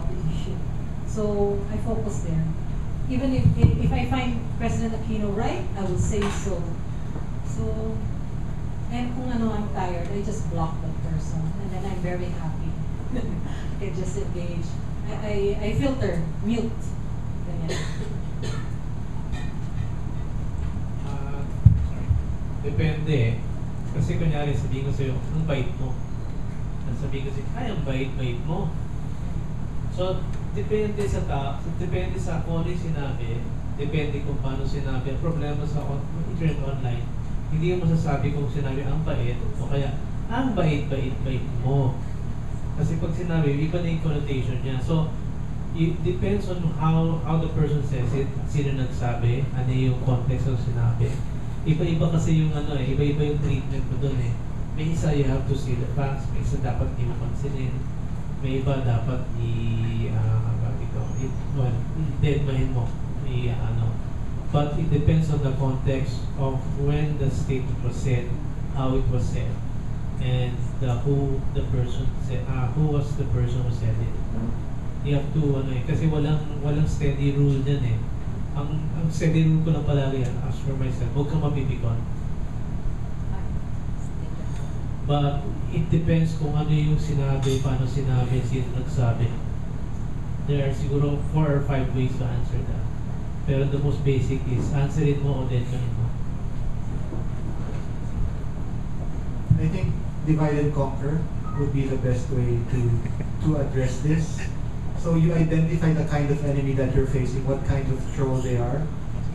about the issue. So I focus there. Even if I find President Aquino right, I will say so. So, and kung ano, I'm tired, I just block that person, and then I'm very happy. I just engage. I filter, mute. Ganyan. Sorry. Depende eh. Kasi kunyari sabihin ko sa'yo, ang bait mo. Sabihin ko sa'yo, ay, ang bait-bait mo. So, depende sa depende sa kung ano yung sinabi, depende kung paano sinabi. Ang problema sa internet online, hindi mo masasabi kung sinabi ang bait o kaya ang bait-bait-bait mo. Kasi pag sinabi, iba na yung connotation niya. So, it depends on how the person says it, sino nagsabi, ano yung context ng sinabi. Iba-iba kasi yung ano eh, iba-iba yung treatment mo dun eh. May isa you have to see the facts, may isa dapat di mo pansinin, may iba dapat deadline mo, but it depends on the context of when the statement was said, how it was said, and who was the person who said it. You have to kasi walang steady rule dyan eh. Ang steady rule ko lang palagi yan, as for myself, huwag kang mapipikon. But it depends kung ano yung sinabi, paano sinabi, sino nagsabi. There are siguro 4 or 5 ways to answer that. Pero the most basic is answerin mo o deadline mo. I think divide and conquer would be the best way to address this. So you identify the kind of enemy that you're facing, what kind of troll they are.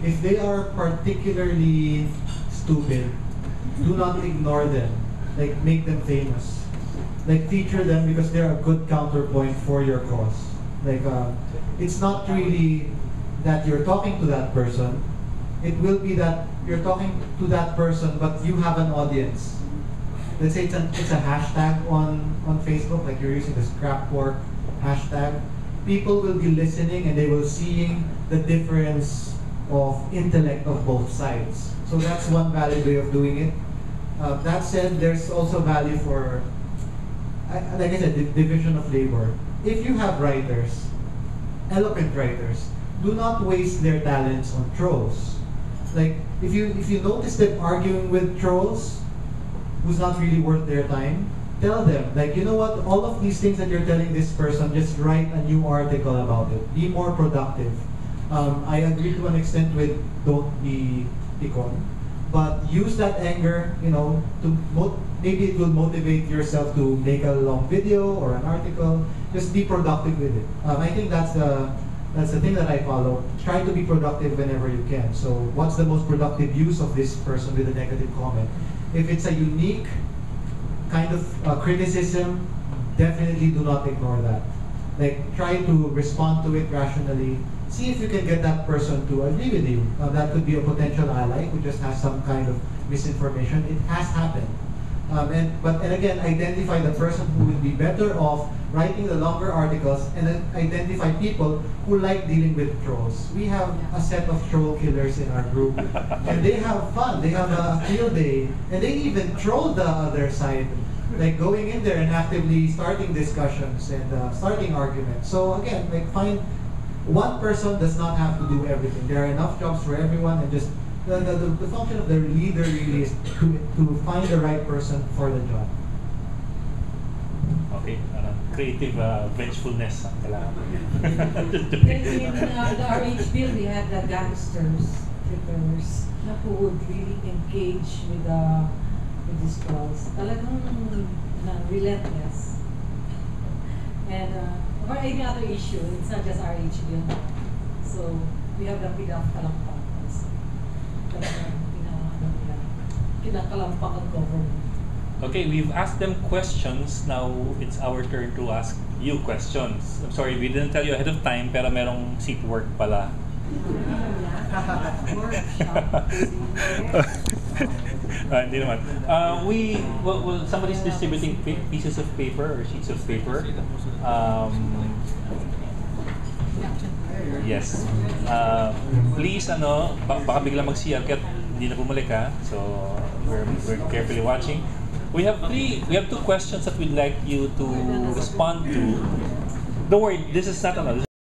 If they are particularly stupid, do not ignore them. Like, make them famous. Like, feature them because they're a good counterpoint for your cause. Like, it's not really that you're talking to that person. It will be that you're talking to that person, but you have an audience. Let's say it's a hashtag on Facebook, like you're using the scrap pork hashtag. People will be listening and they will seeing the difference of intellect of both sides. So that's one valid way of doing it. That said, there's also value for, like I said, the division of labor. If you have writers, eloquent writers, do not waste their talents on trolls. Like, if you notice them arguing with trolls, who's not really worth their time, tell them, like, you know what, all of these things that you're telling this person, just write a new article about it. Be more productive. I agree to an extent with don't be icon, but use that anger, maybe it will motivate yourself to make a long video or an article. Just be productive with it. I think that's the thing that I follow. Try to be productive whenever you can. So what's the most productive use of this person with a negative comment? If it's a unique kind of criticism, definitely do not ignore that. Like, try to respond to it rationally. See if you can get that person to agree with you. That could be a potential ally who just has some kind of misinformation. It has happened. And again, identify the person who would be better off writing the longer articles, and then identify people who like dealing with trolls. We have a set of troll killers in our group, and they have fun. They have a field day, and they even troll the other side, like going in there and actively starting discussions and starting arguments. So again, like, find one person does not have to do everything. There are enough jobs for everyone, and just the function of the leader really is to find the right person for the job. Okay, creative vengefulness ang kailangan. In the RH bill, we had the gangsters, trippers, who would really engage with these trolls. Talagang relentless. And or any other issue, it's not just RH bill. So we have the pinakalampak also. Pinakalampak ang government. Okay, we've asked them questions. Now it's our turn to ask you questions. I'm sorry, we didn't tell you ahead of time, pero merong seat work pala. Hindi naman. Somebody's distributing pieces of paper or sheets of paper. Yes. Please, baka bigla mag-CR kahit hindi na bumalik ha. So we're carefully watching. We have two questions that we'd like you to respond to. Don't worry, this is not ano.